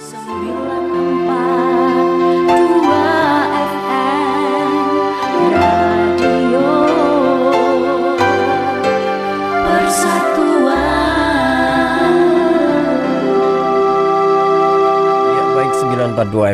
92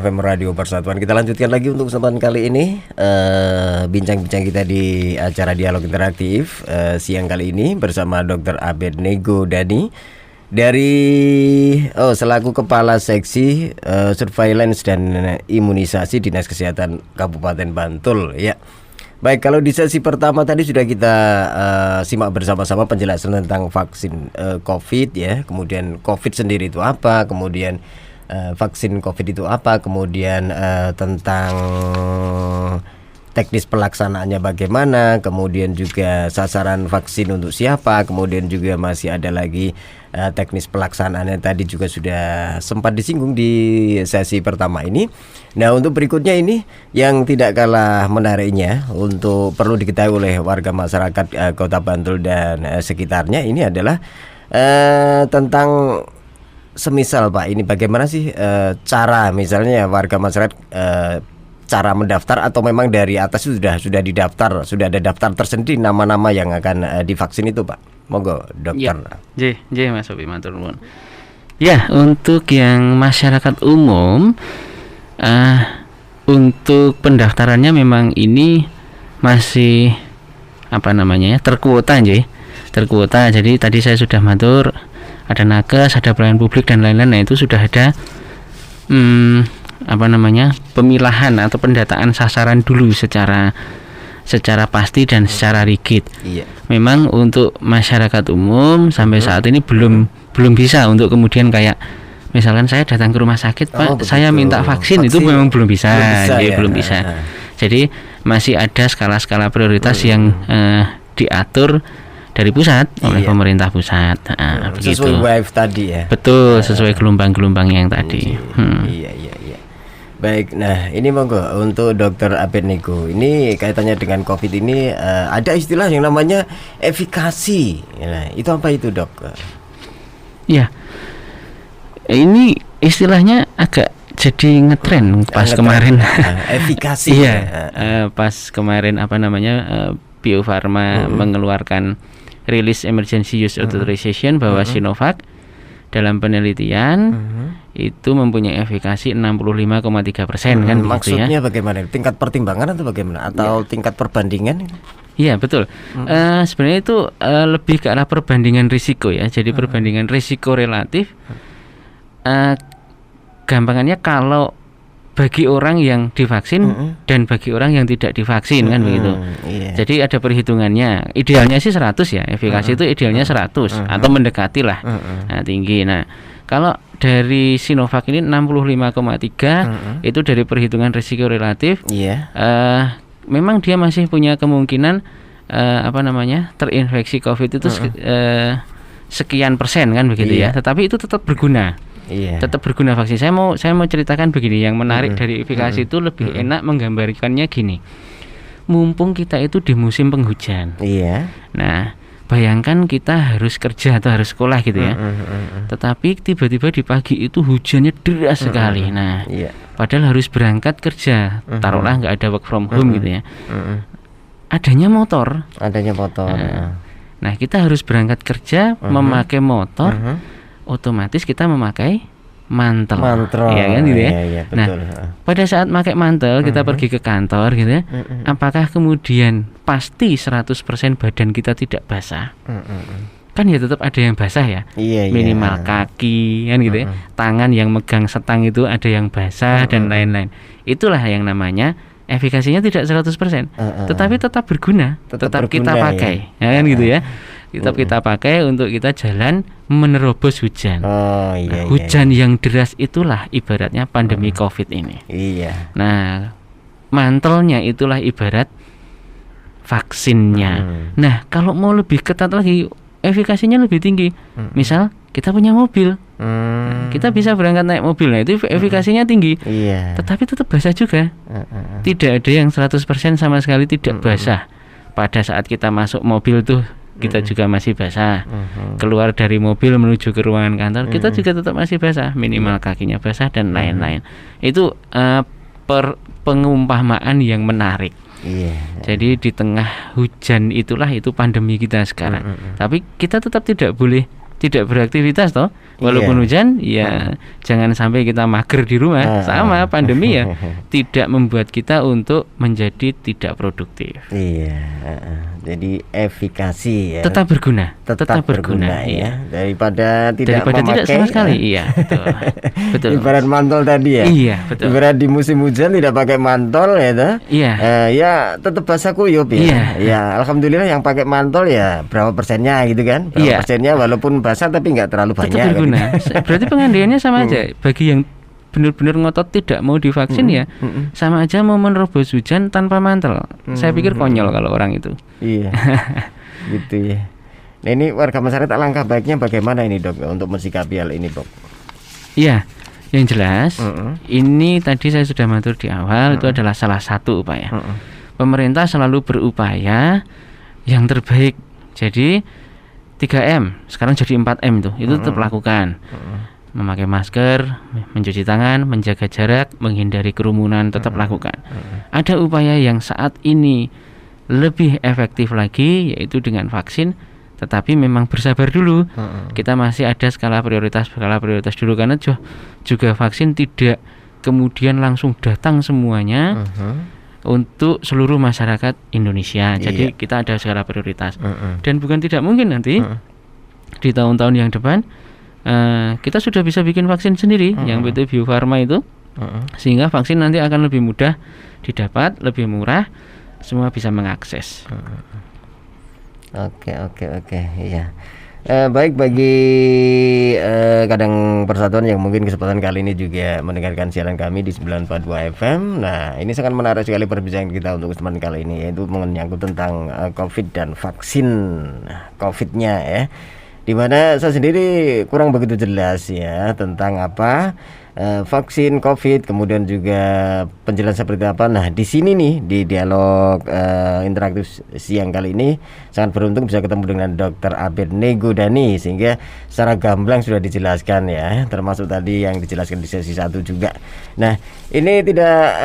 FM Radio Persatuan. Kita lanjutkan lagi untuk kesempatan kali ini bincang-bincang kita di acara Dialog Interaktif siang kali ini bersama Dr. Abednego Dani dari selaku Kepala Seksi Surveillance dan Imunisasi Dinas Kesehatan Kabupaten Bantul ya. Baik, kalau di sesi pertama tadi sudah kita simak bersama-sama penjelasan tentang vaksin COVID ya, kemudian COVID sendiri itu apa, kemudian vaksin COVID itu apa, kemudian tentang teknis pelaksanaannya bagaimana, kemudian juga sasaran vaksin untuk siapa, kemudian juga masih ada lagi teknis pelaksanaannya tadi juga sudah sempat disinggung di sesi pertama ini. Nah, untuk berikutnya ini yang tidak kalah menariknya untuk perlu diketahui oleh warga masyarakat Kota Bantul dan sekitarnya ini adalah tentang semisal Pak, ini bagaimana sih cara misalnya warga masyarakat cara mendaftar atau memang dari atas sudah didaftar, sudah ada daftar tersendiri nama-nama yang akan divaksin itu Pak? Monggo dokter. Ya, Mas Sobi, matur nuwun. Ya, untuk yang masyarakat umum untuk pendaftarannya memang ini masih terkuota terkuota. Jadi tadi saya sudah matur ada nakes, ada pelayanan publik dan lain-lain. Nah, itu sudah ada pemilahan atau pendataan sasaran dulu secara pasti dan secara rigid. Iya. Memang untuk masyarakat umum sampai saat ini belum bisa untuk kemudian kayak misalkan saya datang ke rumah sakit, Pak, saya minta vaksin itu memang belum bisa. Belum bisa. Jadi masih ada skala-skala prioritas yang diatur dari pusat oleh pemerintah pusat. Sesuai wave tadi ya. Betul, sesuai gelombang-gelombang yang tadi. Iya. Baik, nah ini monggo untuk Dr. Abednego. Ini kaitannya dengan COVID ini ada istilah yang namanya efikasi. Nah, itu apa itu, Dok? Ya. Ini istilahnya agak jadi ngetren pas kemarin. Efikasi. Iya. Pas kemarin Bio Farma mengeluarkan rilis emergency use authorization bahwa Sinovac dalam penelitian itu mempunyai efikasi 65,3% kan. Maksudnya bagaimana? Tingkat pertimbangan atau bagaimana? Atau tingkat perbandingan? Iya, betul. Sebenarnya itu lebih ke arah perbandingan risiko ya. Jadi perbandingan risiko relatif. Gampangannya kalau bagi orang yang divaksin dan bagi orang yang tidak divaksin kan begitu. Iya. Jadi ada perhitungannya. Idealnya sih 100 ya. Efikasi itu idealnya 100 atau mendekati lah. Nah, tinggi. Nah, kalau dari Sinovac ini 65,3 itu dari perhitungan risiko relatif. Iya. Memang dia masih punya kemungkinan terinfeksi COVID itu sekian persen kan begitu ya. Tetapi itu tetap berguna. Iya. Tetap berguna vaksin. Saya mau ceritakan begini, yang menarik dari efikasi itu lebih enak menggambarkannya gini. Mumpung kita itu di musim penghujan. Iya. Nah, bayangkan kita harus kerja atau harus sekolah gitu ya. Tetapi tiba-tiba di pagi itu hujannya deras sekali. Nah, padahal harus berangkat kerja. Taruhlah nggak ada work from home gitu ya. Adanya motor. Nah, kita harus berangkat kerja memakai motor. Otomatis kita memakai mantel ya kan gitu ya. Betul. Nah, pada saat pakai mantel kita pergi ke kantor gitu ya. Apakah kemudian pasti 100% badan kita tidak basah? Kan ya tetap ada yang basah ya. Minimal kaki kan gitu ya. Tangan yang megang setang itu ada yang basah dan lain-lain. Itulah yang namanya efikasinya tidak 100%. Tetapi tetap berguna, tetap kita pakai ya kan gitu ya. Tetap kita pakai untuk kita jalan menerobos hujan. Hujan yang deras itulah ibaratnya pandemi COVID ini. Iya. Nah, mantelnya itulah ibarat vaksinnya. Nah, kalau mau lebih ketat lagi, efikasinya lebih tinggi. Misal kita punya mobil, kita bisa berangkat naik mobil. Nah, itu efikasinya tinggi. Tetapi tetap basah juga. Tidak ada yang 100% sama sekali tidak basah. Pada saat kita masuk mobil tuh kita juga masih basah. Keluar dari mobil menuju ke ruangan kantor, kita juga tetap masih basah, minimal kakinya basah dan lain-lain. Itu pengumpamaan yang menarik. Jadi di tengah hujan itulah itu pandemi kita sekarang. Tapi kita tetap tidak boleh tidak beraktivitas toh. Walaupun hujan, ya jangan sampai kita mager di rumah. Sama pandemi ya tidak membuat kita untuk menjadi tidak produktif. Jadi efikasi ya. Tetap berguna. Tetap berguna ya. Daripada tidak memakai. Tidak sama sekali. Iya, betul. Betul. Ibarat mantol tadi ya. Iya, betul. Ibarat di musim hujan tidak pakai mantol ya toh. Iya. Ya tetap basah kuyup ya. Ya, alhamdulillah yang pakai mantol ya berapa persennya gitu kan? Berapa persennya walaupun basah tapi nggak terlalu banyak. Tetap berguna. Berarti pengandaiannya sama aja. Bagi yang benar-benar ngotot tidak mau divaksin ya sama aja mau menerobos hujan tanpa mantel. Saya pikir konyol kalau orang itu. Iya. Gitu ya. Nah, ini warga masyarakat langkah baiknya bagaimana ini Dok untuk mensikapi hal ini Dok? Iya, yang jelas ini tadi saya sudah matur di awal itu adalah salah satu upaya. Pemerintah selalu berupaya yang terbaik. Jadi 3M sekarang jadi 4M itu tetap lakukan. Memakai masker, mencuci tangan, menjaga jarak, menghindari kerumunan, tetap lakukan. Ada upaya yang saat ini lebih efektif lagi yaitu dengan vaksin, tetapi memang bersabar dulu. Kita masih ada skala prioritas dulu karena juga vaksin tidak kemudian langsung datang semuanya untuk seluruh masyarakat Indonesia. Jadi kita ada skala prioritas. Dan bukan tidak mungkin nanti di tahun-tahun yang depan kita sudah bisa bikin vaksin sendiri yang PT Bio Farma itu, sehingga vaksin nanti akan lebih mudah didapat, lebih murah, semua bisa mengakses. Oke, iya. Baik bagi Kadang Persatuan yang mungkin kesempatan kali ini juga mendengarkan siaran kami di 942 FM. Nah, ini sangat menarik sekali perbincangan kita untuk kesempatan kali ini, yaitu menyangkut tentang COVID dan vaksin COVID-nya ya. Dimana saya sendiri kurang begitu jelas ya tentang apa vaksin COVID, kemudian juga penjelasan seperti apa. Nah, di sini nih di dialog interaktif siang kali ini sangat beruntung bisa ketemu dengan Dr. Abed Nego Dani, sehingga secara gamblang sudah dijelaskan ya, termasuk tadi yang dijelaskan di sesi 1 juga. Nah, ini tidak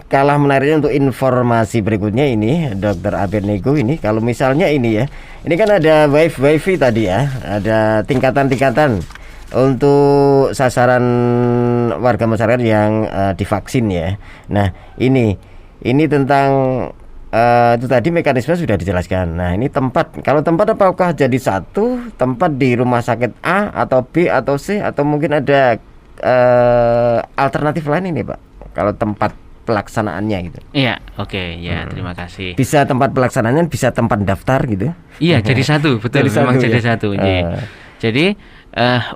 kalah menariknya untuk informasi berikutnya ini Dr. Abed Nego ini. Kalau misalnya ini ya, ini kan ada wifi tadi ya, ada tingkatan-tingkatan untuk sasaran warga masyarakat yang divaksin ya. Nah, ini tentang itu tadi mekanisme sudah dijelaskan. Nah, ini tempat. Kalau tempat apakah jadi satu tempat di rumah sakit A atau B atau C atau mungkin ada alternatif lain ini, Pak? Kalau tempat pelaksanaannya gitu. Iya, oke, ya terima kasih. Bisa tempat pelaksanaannya, bisa tempat daftar gitu. Iya, jadi satu, betul. Memang jadi satu. Jadi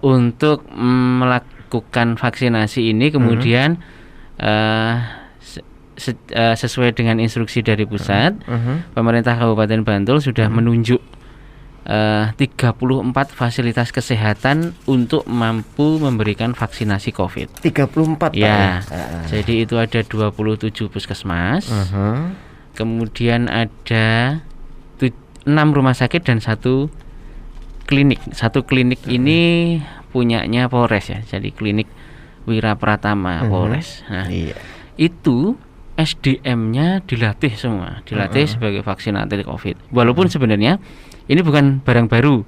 untuk melakukan vaksinasi ini kemudian sesuai dengan instruksi dari pusat, pemerintah Kabupaten Bantul sudah menunjuk 34 fasilitas kesehatan untuk mampu memberikan vaksinasi COVID. 34 ya. Jadi itu ada 27 puskesmas, kemudian ada 6 rumah sakit dan 1 klinik. 1 klinik ini punyanya Polres ya. Jadi klinik Wira Pratama Polres. Nah, itu SDM-nya dilatih semua, dilatih sebagai vaksinator COVID. Walaupun sebenarnya ini bukan barang baru.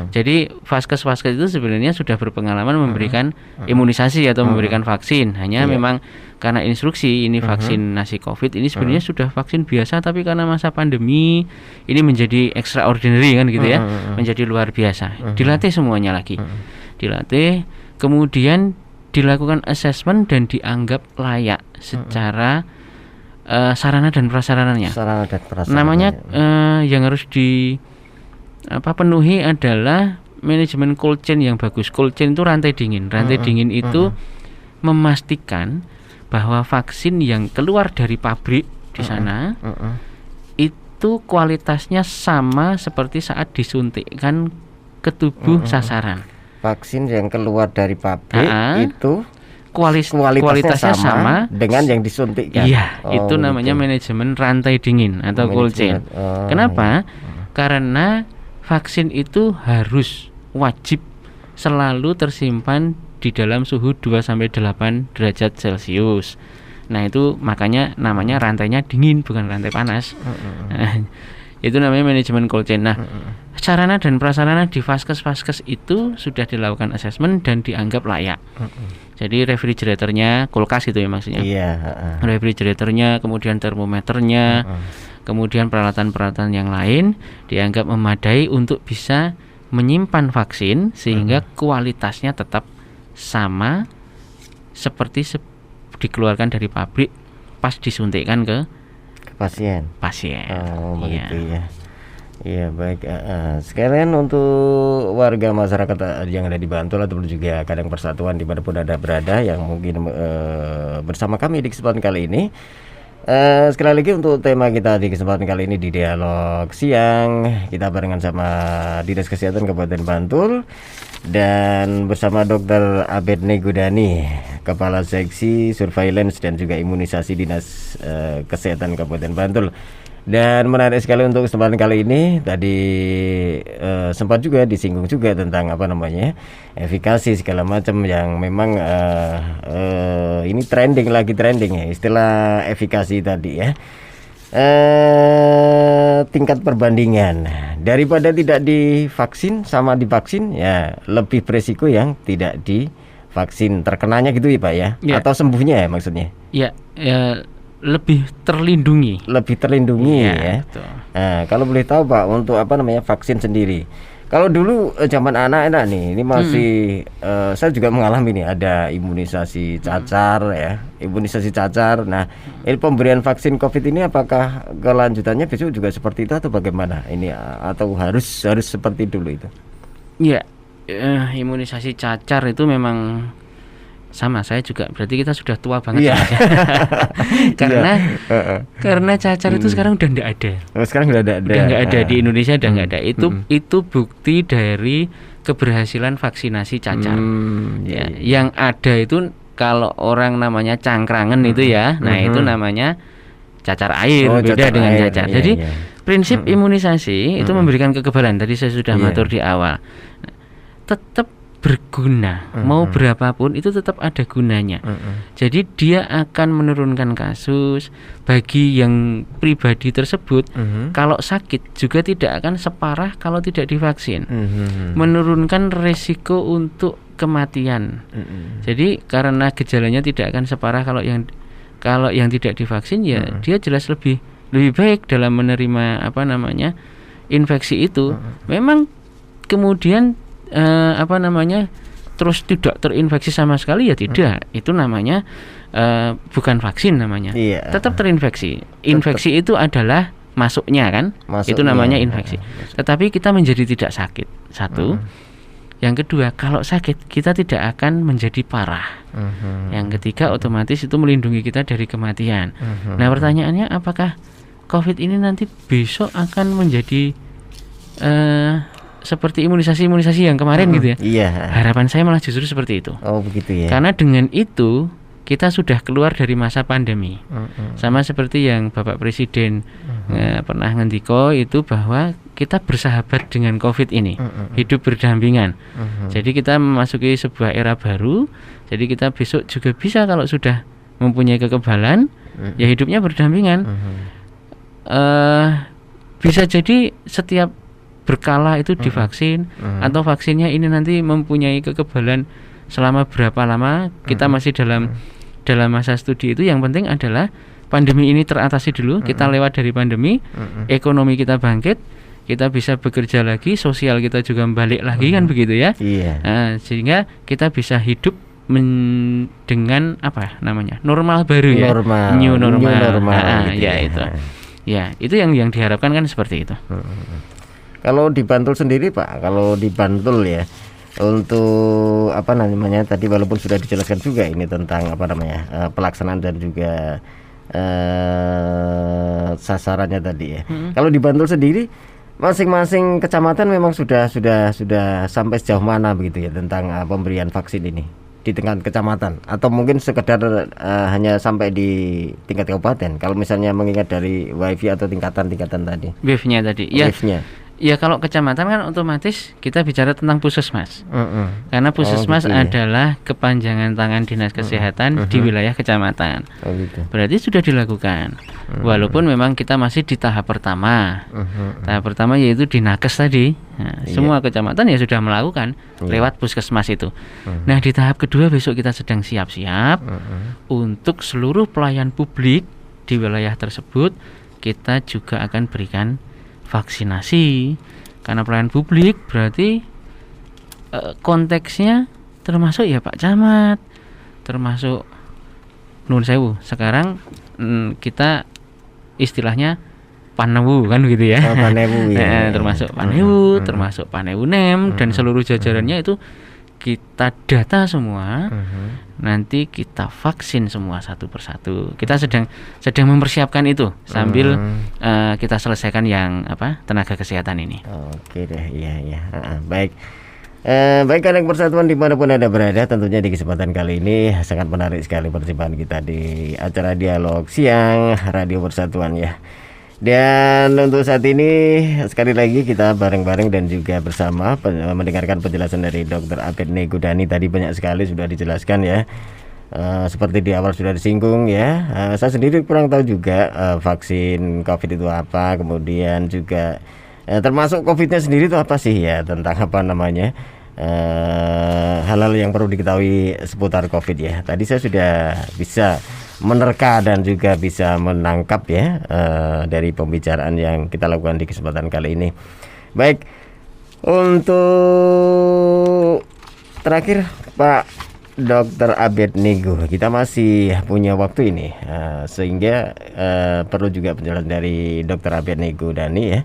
Jadi vaskes-vaskes itu sebenarnya sudah berpengalaman memberikan imunisasi atau memberikan vaksin. Hanya memang karena instruksi ini vaksinasi COVID ini sebenarnya sudah vaksin biasa, tapi karena masa pandemi ini menjadi extraordinary kan gitu ya, menjadi luar biasa. Dilatih semuanya lagi. Dilatih, kemudian dilakukan assessment dan dianggap layak secara sarana dan prasarananya. Namanya yang harus penuhi adalah manajemen cold chain yang bagus. Cold chain itu rantai dingin. Rantai dingin itu memastikan bahwa vaksin yang keluar dari pabrik di sana itu kualitasnya sama seperti saat disuntikkan ke tubuh sasaran. Vaksin yang keluar dari pabrik itu kualitasnya sama dengan yang disuntikkan. Iya, itu namanya manajemen rantai dingin atau cold chain. Kenapa? Karena vaksin itu harus wajib selalu tersimpan di dalam suhu 2-8 derajat Celcius. Nah itu makanya namanya rantainya dingin, bukan rantai panas. Itu namanya manajemen cold chain. Nah, sarana dan prasarana di vaskes itu sudah dilakukan asesmen dan dianggap layak. Jadi refrigeratornya, kulkas itu ya maksudnya. Refrigeratornya, kemudian termometernya, kemudian peralatan-peralatan yang lain dianggap memadai untuk bisa menyimpan vaksin sehingga kualitasnya tetap sama seperti dikeluarkan dari pabrik pas disuntikkan ke pasien. Oh begitu ya. Iya baik. Sekalian untuk warga masyarakat yang ada di Bantul ataupun juga Kadang Persatuan dimanapun Anda berada yang mungkin bersama kami di kesempatan kali ini. Sekali lagi untuk tema kita di kesempatan kali ini di Dialog Siang, kita barengan sama Dinas Kesehatan Kabupaten Bantul dan bersama Dr. Abed Negudani, Kepala Seksi Surveillance dan juga Imunisasi Dinas Kesehatan Kabupaten Bantul. Dan menarik sekali untuk kesempatan kali ini, tadi sempat juga disinggung juga tentang efikasi segala macam yang memang ini lagi trending ya, istilah efikasi tadi ya. Tingkat perbandingan daripada tidak divaksin sama divaksin ya lebih beresiko yang tidak divaksin terkenanya gitu ya Pak ya, atau sembuhnya ya maksudnya. Ya lebih terlindungi ya. Nah, kalau boleh tahu Pak untuk vaksin sendiri. Kalau dulu zaman anak-anak nih, ini masih saya juga mengalami nih ada imunisasi cacar ya, Nah, ini pemberian vaksin COVID ini apakah kelanjutannya besok juga seperti itu atau bagaimana? Ini atau harus seperti dulu itu? Ya, imunisasi cacar itu memang sama, saya juga berarti kita sudah tua banget karena cacar itu sekarang udah enggak ada. Sekarang udah enggak ada di Indonesia, udah enggak ada. Itu bukti dari keberhasilan vaksinasi cacar. Yang ada itu kalau orang namanya cangkrangan itu ya, nah itu namanya cacar air, beda dengan cacar. Jadi prinsip imunisasi itu memberikan kekebalan. Tadi saya sudah matur di awal. Tetap berguna, mau berapapun itu tetap ada gunanya. Jadi dia akan menurunkan kasus bagi yang pribadi tersebut. Kalau sakit juga tidak akan separah kalau tidak divaksin. Menurunkan resiko untuk kematian. Jadi karena gejalanya tidak akan separah kalau yang tidak divaksin ya dia jelas lebih baik dalam menerima infeksi itu. Memang kemudian terus tidak terinfeksi sama sekali ya tidak. Itu namanya bukan vaksin namanya. Tetap terinfeksi. Infeksi itu adalah masuknya kan. Itu namanya infeksi. Tetapi kita menjadi tidak sakit. Satu. Yang kedua, kalau sakit kita tidak akan menjadi parah. Yang ketiga, otomatis itu melindungi kita dari kematian. Nah, pertanyaannya apakah COVID ini nanti besok akan menjadi seperti imunisasi yang kemarin gitu ya? Iya. Harapan saya malah justru seperti itu. Oh begitu ya. Karena dengan itu kita sudah keluar dari masa pandemi. Sama seperti yang Bapak Presiden pernah ngendiko itu bahwa kita bersahabat dengan COVID ini, hidup berdampingan. Jadi kita memasuki sebuah era baru. Jadi kita besok juga bisa kalau sudah mempunyai kekebalan, ya hidupnya berdampingan. Bisa jadi setiap berkala itu divaksin atau vaksinnya ini nanti mempunyai kekebalan selama berapa lama kita masih dalam masa studi itu. Yang penting adalah pandemi ini teratasi dulu, kita lewat dari pandemi, ekonomi kita bangkit, kita bisa bekerja lagi, sosial kita juga balik lagi kan begitu ya. Nah, sehingga kita bisa hidup dengan normal baru ya, new normal. Gitu ya itu. Ya itu yang diharapkan kan seperti itu. Kalau di Bantul sendiri Pak, kalau di Bantul ya untuk tadi walaupun sudah dijelaskan juga ini tentang pelaksanaan dan juga sasarannya tadi ya. Kalau di Bantul sendiri masing-masing kecamatan memang sudah sampai sejauh mana begitu ya tentang pemberian vaksin ini di tingkat kecamatan, atau mungkin sekedar hanya sampai di tingkat kabupaten kalau misalnya mengingat dari WIFI atau tingkatan tadi. WIF-nya tadi. Ya. WIF-nya. Ya kalau kecamatan kan otomatis kita bicara tentang puskesmas. Karena puskesmas adalah kepanjangan tangan dinas kesehatan di wilayah kecamatan. Berarti sudah dilakukan. Walaupun memang kita masih di tahap pertama. Tahap pertama yaitu di nakes tadi. Nah, semua kecamatan ya sudah melakukan lewat puskesmas itu. Nah, di tahap kedua besok kita sedang siap-siap untuk seluruh pelayan publik di wilayah tersebut. Kita juga akan berikan vaksinasi, karena pelayan publik berarti konteksnya termasuk ya Pak Camat, termasuk Nun Sewu. Sekarang kita istilahnya Panewu kan gitu ya. Panewu ya. Termasuk Panewu, termasuk Panewu Nem dan seluruh jajarannya itu kita data semua. Nanti kita vaksin semua satu persatu. Kita sedang mempersiapkan itu sambil kita selesaikan yang tenaga kesehatan ini. Oke deh, iya. Baik. Baik Kadang Persatuan dimanapun Anda berada, tentunya di kesempatan kali ini sangat menarik sekali perjumpaan kita di acara Dialog Siang Radio Persatuan ya. Dan untuk saat ini sekali lagi kita bareng-bareng dan juga bersama mendengarkan penjelasan dari Dr. Abed Nego Dani. Tadi banyak sekali sudah dijelaskan ya, seperti di awal sudah disinggung ya. Saya sendiri kurang tahu juga vaksin COVID itu apa, kemudian juga termasuk COVID-nya sendiri itu apa sih ya, tentang apa namanya hal-hal yang perlu diketahui seputar COVID ya. Tadi saya sudah bisa menerka dan juga bisa menangkap ya dari pembicaraan yang kita lakukan di kesempatan kali ini. Baik, untuk terakhir Pak Dr. Abed Nego, kita masih punya waktu ini sehingga perlu juga penjelasan dari Dr. Abed Nego Dani ya,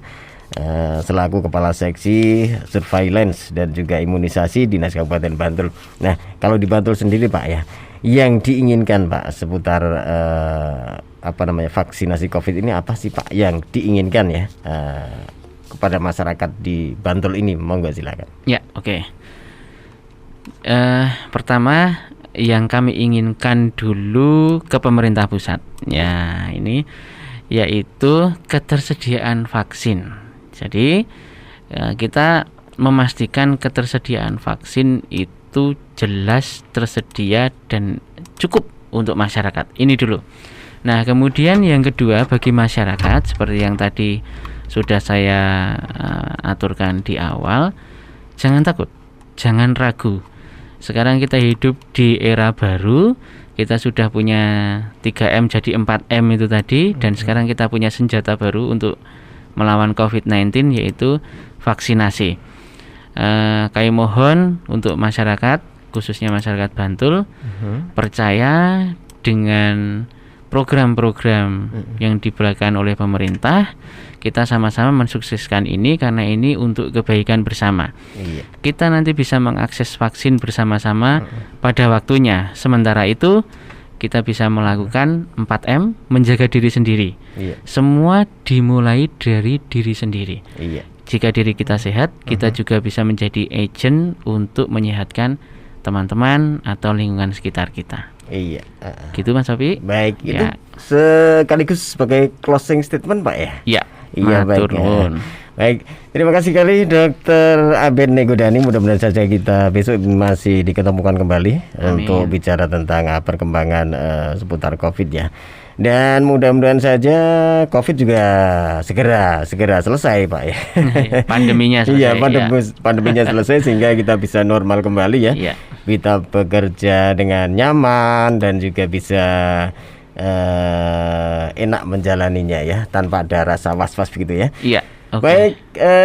selaku Kepala Seksi Surveillance dan juga Imunisasi Dinas Kabupaten Bantul. Nah, kalau di Bantul sendiri Pak ya, yang diinginkan Pak seputar vaksinasi COVID ini apa sih Pak yang diinginkan ya kepada masyarakat di Bantul ini? Monggo silakan. Ya, oke. Pertama yang kami inginkan dulu ke pemerintah pusat ya, ini yaitu ketersediaan vaksin. Jadi kita memastikan ketersediaan vaksin itu jelas tersedia dan cukup untuk masyarakat. Ini dulu. Nah, kemudian yang kedua bagi masyarakat seperti yang tadi sudah saya aturkan di awal, jangan takut, jangan ragu. Sekarang kita hidup di era baru, kita sudah punya 3M jadi 4M itu tadi, dan sekarang kita punya senjata baru untuk melawan COVID-19 yaitu vaksinasi. Kami mohon untuk masyarakat, khususnya masyarakat Bantul, percaya dengan program-program yang diberikan oleh pemerintah. Kita sama-sama mensukseskan ini karena ini untuk kebaikan bersama. Kita nanti bisa mengakses vaksin bersama-sama pada waktunya. Sementara itu kita bisa melakukan 4M, menjaga diri sendiri. Semua dimulai dari diri sendiri. Jika diri kita sehat, kita juga bisa menjadi agent untuk menyehatkan teman-teman atau lingkungan sekitar kita. Gitu Mas Sofi. Baik, itu sekaligus sebagai closing statement Pak ya. Iya, baik. Baik, terima kasih sekali Dr. Abed Nego Dani. Mudah-mudahan saja kita besok masih diketemukan kembali. Amin. Untuk bicara tentang perkembangan seputar COVID ya. Dan mudah-mudahan saja COVID juga segera selesai Pak ya. Pandeminya selesai. Pandeminya selesai sehingga kita bisa normal kembali ya. Kita bekerja dengan nyaman dan juga bisa enak menjalaninya ya, tanpa ada rasa was-was begitu ya. Baik,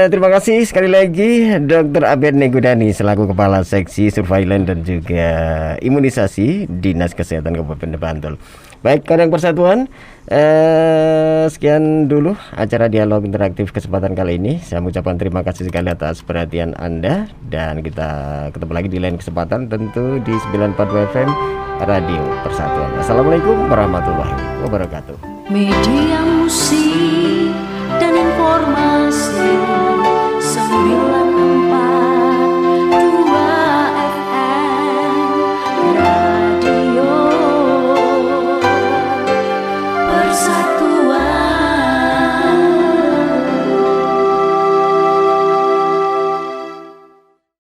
terima kasih sekali lagi Dr. Abed Nego Dani selaku Kepala Seksi Surveillance dan juga Imunisasi Dinas Kesehatan Kabupaten Bantul. Baik, Kadang Persatuan, sekian dulu acara Dialog Interaktif kesempatan kali ini. Saya mengucapkan terima kasih sekali atas perhatian Anda, dan kita ketemu lagi di lain kesempatan tentu di 94 FM Radio Persatuan. Assalamualaikum warahmatullahi wabarakatuh. Media musik